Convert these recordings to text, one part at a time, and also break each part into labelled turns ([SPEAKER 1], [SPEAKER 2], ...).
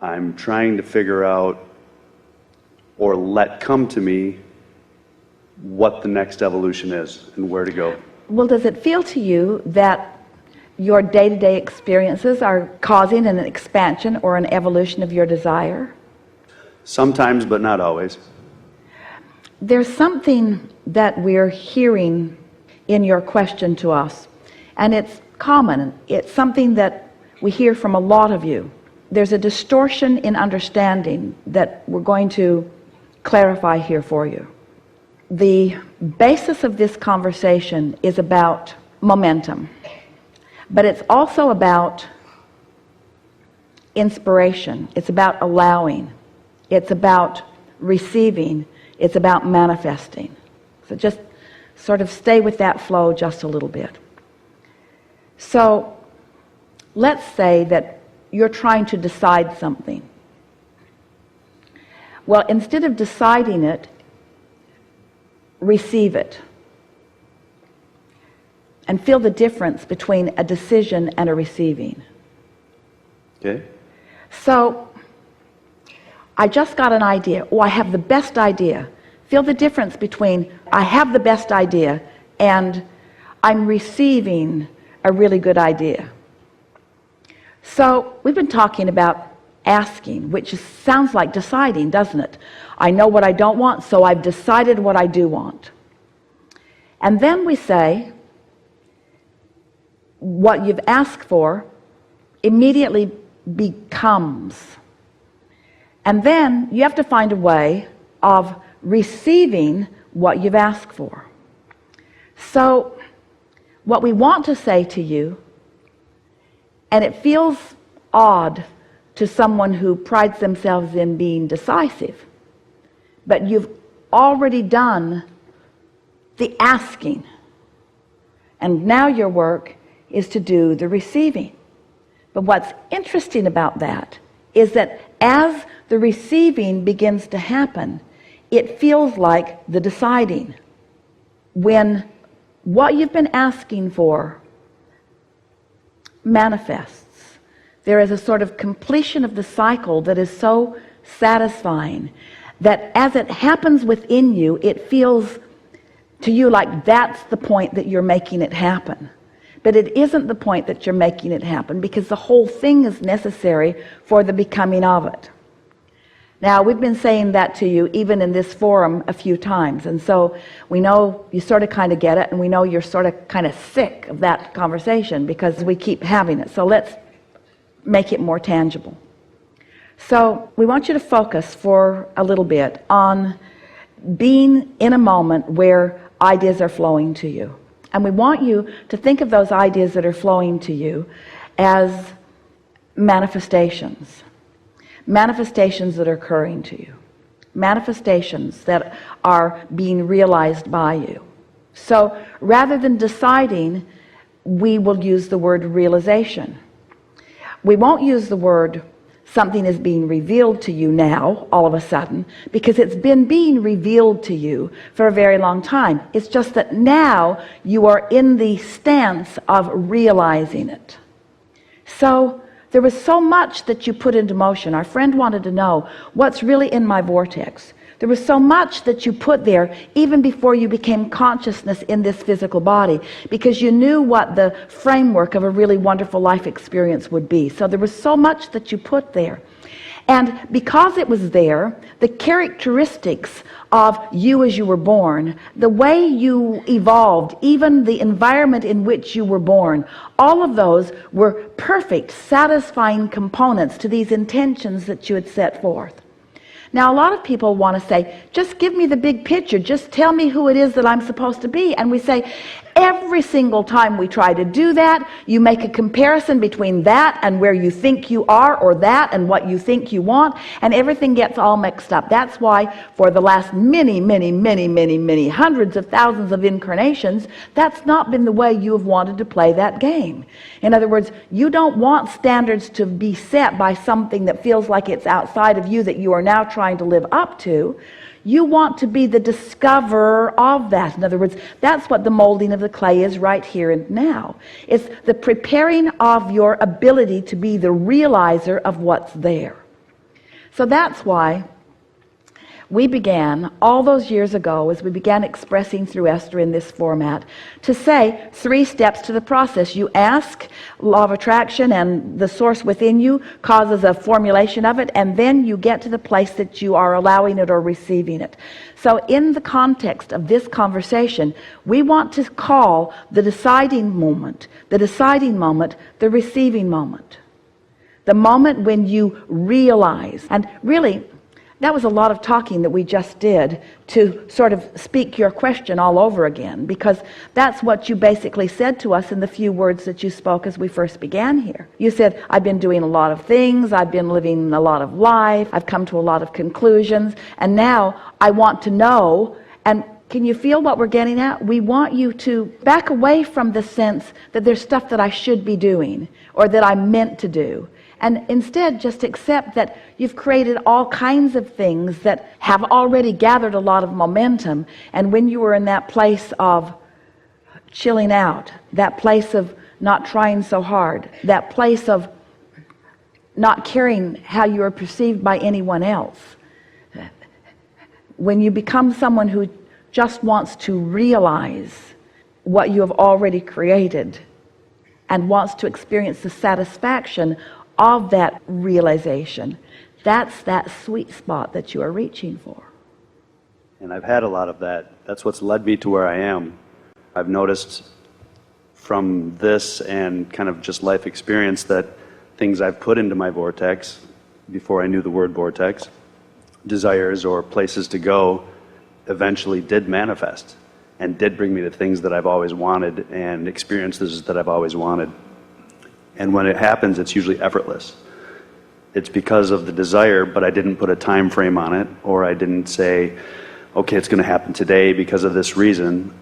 [SPEAKER 1] I'm trying to figure out or let come to me what the next evolution is and where to go.
[SPEAKER 2] Well, does it feel to you that your day-to-day experiences are causing an expansion or an evolution of your desire?
[SPEAKER 1] Sometimes, but not always.
[SPEAKER 2] There's something that we're hearing in your question to us, and it's common. It's something that we hear from a lot of you. There's a distortion in understanding that we're going to clarify here for you. The basis of this conversation is about momentum, but it's also about inspiration. It's about allowing. It's about receiving. It's about manifesting. So just sort of stay with that flow just a little bit. So let's say that you're trying to decide something. Well, instead of deciding it, receive it. And feel the difference between a decision and a receiving.
[SPEAKER 1] Okay.
[SPEAKER 2] So, I just got an idea. Oh, I have the best idea. Feel the difference between I have the best idea and I'm receiving a really good idea. So, we've been talking about asking, which sounds like deciding, doesn't it? I know what I don't want, so I've decided what I do want. And then we say, what you've asked for immediately becomes. And then you have to find a way of receiving what you've asked for. So, what we want to say to you, and it feels odd to someone who prides themselves in being decisive, but you've already done the asking, and now your work is to do the receiving. But what's interesting about that is that as the receiving begins to happen, it feels like the deciding. When what you've been asking for manifests, there is a sort of completion of the cycle that is so satisfying that as it happens within you, it feels to you like that's the point that you're making it happen. But it isn't the point that you're making it happen, because the whole thing is necessary for the becoming of it. Now, we've been saying that to you even in this forum a few times, and so we know you sort of kind of get it, and we know you're sort of kind of sick of that conversation because we keep having it. So let's make it more tangible. So we want you to focus for a little bit on being in a moment where ideas are flowing to you. And we want you to think of those ideas that are flowing to you as manifestations. Manifestations that are occurring to you. Manifestations that are being realized by you. So rather than deciding, we will use the word realization. We won't use the word something is being revealed to you now, all of a sudden, because it's been being revealed to you for a very long time. It's just that now you are in the stance of realizing it. So there was so much that you put into motion. Our friend wanted to know what's really in my vortex. There was so much that you put there even before you became consciousness in this physical body, because you knew what the framework of a really wonderful life experience would be. So there was so much that you put there. And because it was there, the characteristics of you as you were born, the way you evolved, even the environment in which you were born, all of those were perfect, satisfying components to these intentions that you had set forth. Now, a lot of people want to say, just give me the big picture. Just tell me who it is that I'm supposed to be. And we say, every single time we try to do that, you make a comparison between that and where you think you are, or that and what you think you want, and everything gets all mixed up. That's why for the last many hundreds of thousands of incarnations, that's not been the way you have wanted to play that game. In other words, you don't want standards to be set by something that feels like it's outside of you that you are now trying to live up to. You want to be the discoverer of that. In other words, that's what the molding of the clay is right here and now. It's the preparing of your ability to be the realizer of what's there. So that's why we began all those years ago, as we began expressing through Esther in this format, to say 3 steps to the process. You ask, law of attraction and the source within you causes a formulation of it, and then you get to the place that you are allowing it or receiving it. So in the context of this conversation, we want to call the deciding moment, the receiving moment. The moment when you realize, and really, that was a lot of talking that we just did to sort of speak your question all over again, because that's what you basically said to us in the few words that you spoke as we first began here. You said, I've been doing a lot of things, I've been living a lot of life, I've come to a lot of conclusions, and now I want to know. And can you feel what we're getting at? We want you to back away from the sense that there's stuff that I should be doing or that I'm meant to do, and instead just accept that you've created all kinds of things that have already gathered a lot of momentum. And when you were in that place of chilling out, that place of not trying so hard, that place of not caring how you are perceived by anyone else, when you become someone who just wants to realize what you have already created and wants to experience the satisfaction of that realization, that's that sweet spot that you are reaching for.
[SPEAKER 1] And I've had a lot of that. That's what's led me to where I am. I've noticed from this and kind of just life experience that things I've put into my vortex before I knew the word vortex, desires or places to go, eventually did manifest and did bring me the things that I've always wanted and experiences that I've always wanted. And when it happens, it's usually effortless. It's because of the desire, but I didn't put a time frame on it, or I didn't say, okay, it's going to happen today because of this reason.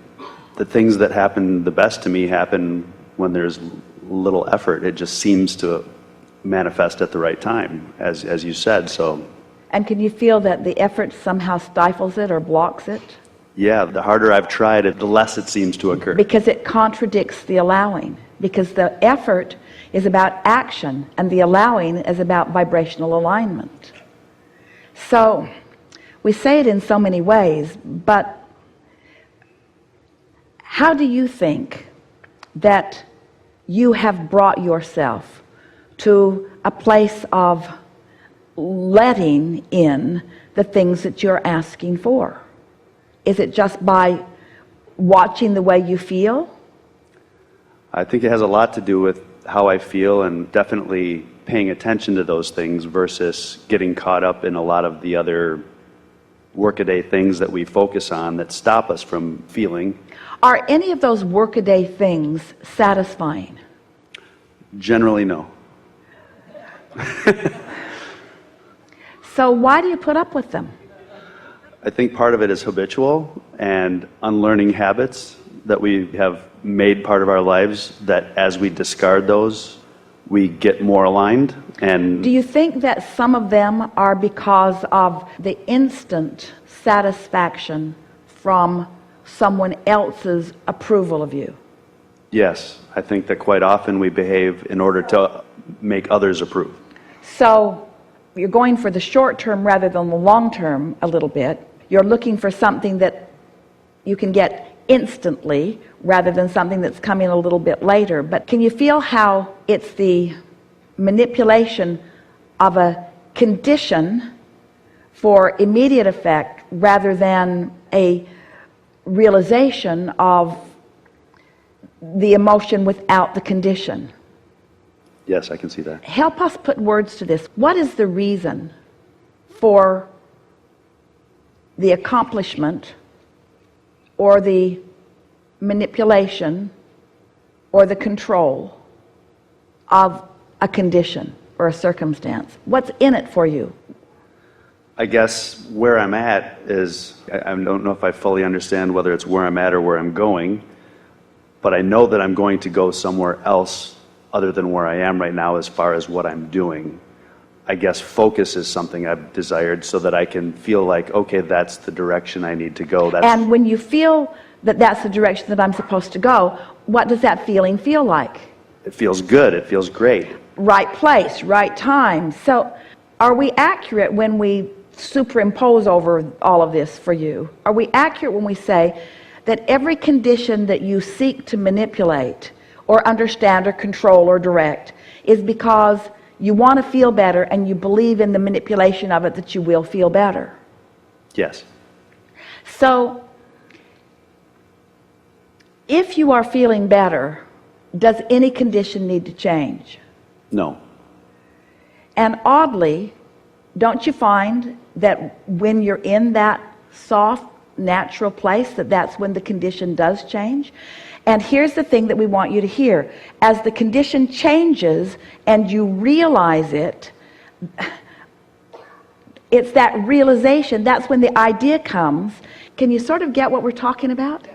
[SPEAKER 1] The things that happen the best to me happen when there's little effort. It just seems to manifest at the right time, as you said. So.
[SPEAKER 2] And can you feel that the effort somehow stifles it or blocks it?
[SPEAKER 1] Yeah, the harder I've tried it, the less it seems to occur.
[SPEAKER 2] Because it contradicts the allowing. Because the effort is about action and the allowing is about vibrational alignment. So we say it in so many ways, but how do you think that you have brought yourself to a place of letting in the things that you're asking for? Is it just by watching the way you feel?
[SPEAKER 1] I think it has a lot to do with how I feel, and definitely paying attention to those things versus getting caught up in a lot of the other workaday things that we focus on that stop us from feeling.
[SPEAKER 2] Are any of those workaday things satisfying?
[SPEAKER 1] Generally, no.
[SPEAKER 2] So why do you put up with them?
[SPEAKER 1] I think part of it is habitual and unlearning habits that we have made part of our lives, that as we discard those, we get more aligned. And
[SPEAKER 2] do you think that some of them are because of the instant satisfaction from someone else's approval of you?
[SPEAKER 1] Yes, I think that quite often we behave in order to make others approve.
[SPEAKER 2] So you're going for the short term rather than the long term a little bit. You're looking for something that you can get instantly rather than something that's coming a little bit later. But can you feel how it's the manipulation of a condition for immediate effect rather than a realization of the emotion without the condition?
[SPEAKER 1] Yes, I can see that.
[SPEAKER 2] Help us put words to this. What is the reason for the accomplishment or the manipulation or the control of a condition or a circumstance? What's in it for you?
[SPEAKER 1] I guess where I'm at is, I don't know if I fully understand whether it's where I'm at or where I'm going, but I know that I'm going to go somewhere else other than where I am right now as far as what I'm doing. I guess focus is something I've desired so that I can feel like, okay, that's the direction I need to go.
[SPEAKER 2] And when you feel that that's the direction that I'm supposed to go, what does that feeling feel like?
[SPEAKER 1] It feels good. It feels great.
[SPEAKER 2] Right place, right time. So Are we accurate when we superimpose over all of this for you? Are we accurate when we say that every condition that you seek to manipulate or understand or control or direct is because you want to feel better and you believe in the manipulation of it that you will feel better?
[SPEAKER 1] Yes.
[SPEAKER 2] So if you are feeling better, does any condition need to change?
[SPEAKER 1] No.
[SPEAKER 2] And oddly, don't you find that when you're in that soft, natural place, that's when the condition does change? And here's the thing that we want you to hear. As the condition changes and you realize it, it's that realization, that's when the idea comes. Can you sort of get what we're talking about?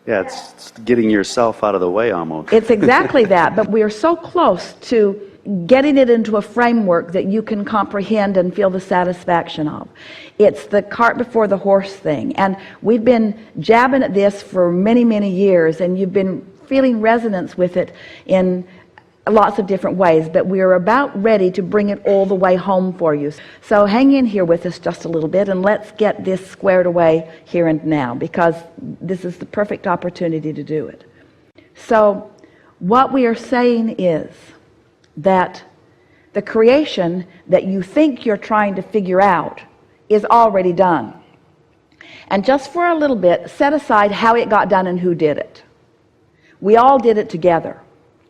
[SPEAKER 1] Yeah, it's getting yourself out of the way almost.
[SPEAKER 2] It's exactly that, but we are so close to getting it into a framework that you can comprehend and feel the satisfaction of. It's the cart before the horse thing, and we've been jabbing at this for many, many years, and you've been feeling resonance with it in lots of different ways, but we're about ready to bring it all the way home for you. So hang in here with us just a little bit, and let's get this squared away here and now, because this is the perfect opportunity to do it. So what we are saying is that the creation that you think you're trying to figure out is already done. And just for a little bit, set aside how it got done and who did it. We all did it together,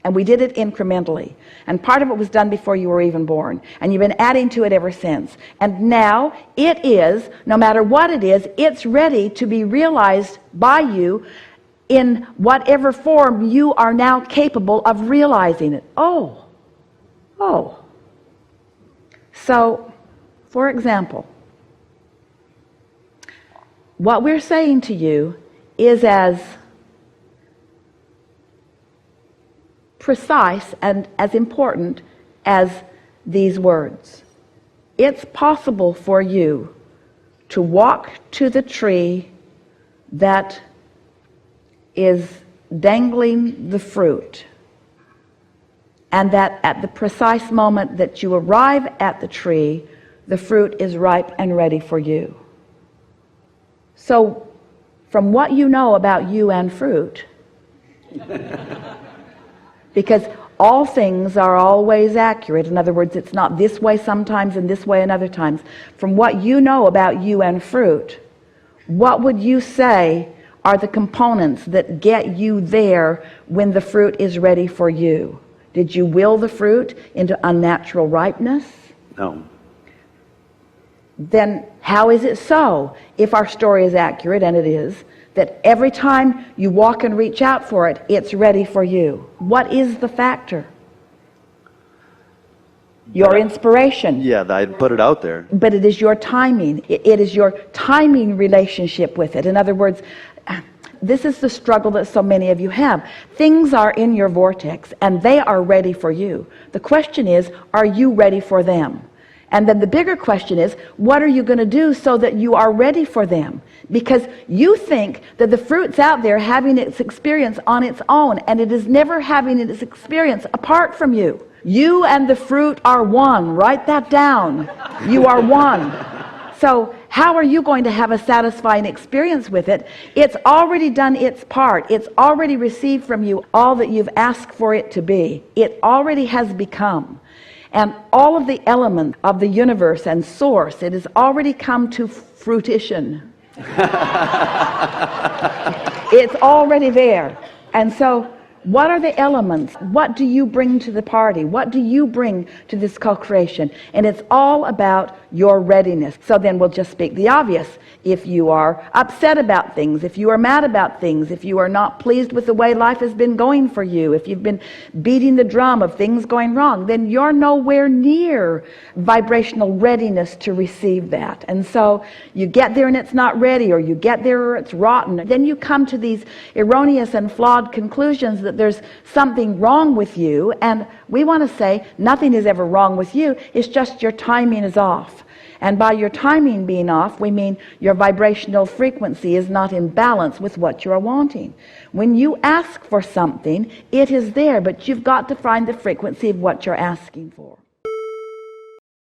[SPEAKER 2] and we did it incrementally, and part of it was done before you were even born, and you've been adding to it ever since. And now it is, no matter what it is, it's ready to be realized by you in whatever form you are now capable of realizing it. Oh. So, for example, what we're saying to you is as precise and as important as these words. It's possible for you to walk to the tree that is dangling the fruit, and that at the precise moment that you arrive at the tree, the fruit is ripe and ready for you. So, from what you know about you and fruit, because all things are always accurate, in other words, it's not this way sometimes and this way and other times. From what you know about you and fruit, what would you say are the components that get you there when the fruit is ready for you? Did you will the fruit into unnatural ripeness?
[SPEAKER 1] No.
[SPEAKER 2] Then how is it so, if our story is accurate, and it is, that every time you walk and reach out for it, it's ready for you? What is the factor? Your inspiration.
[SPEAKER 1] Yeah, I put it out there.
[SPEAKER 2] But it is your timing. It is your timing relationship with it. In other words, this is the struggle that so many of you have. Things are in your vortex and they are ready for you. The question is, are you ready for them? And then the bigger question is, what are you going to do so that you are ready for them? Because you think that the fruit's out there having its experience on its own, and it is never having its experience apart from you. You and the fruit are one. Write that down. You are one. So how are you going to have a satisfying experience with it? It's already done its part. It's already received from you all that you've asked for it to be. It already has become. And all of the elements of the universe and source, it has already come to fruition. It's already there. And so what are the elements? What do you bring to the party? What do you bring to this co-creation? And it's all about your readiness. So then we'll just speak the obvious. If you are upset about things, if you are mad about things, if you are not pleased with the way life has been going for you, if you've been beating the drum of things going wrong, then you're nowhere near vibrational readiness to receive that. And so you get there and it's not ready, or you get there or it's rotten. Then you come to these erroneous and flawed conclusions that there's something wrong with you. And we want to say nothing is ever wrong with you. It's just your timing is off. And by your timing being off, we mean your vibrational frequency is not in balance with what you're wanting. When you ask for something, it is there, but you've got to find the frequency of what you're asking for.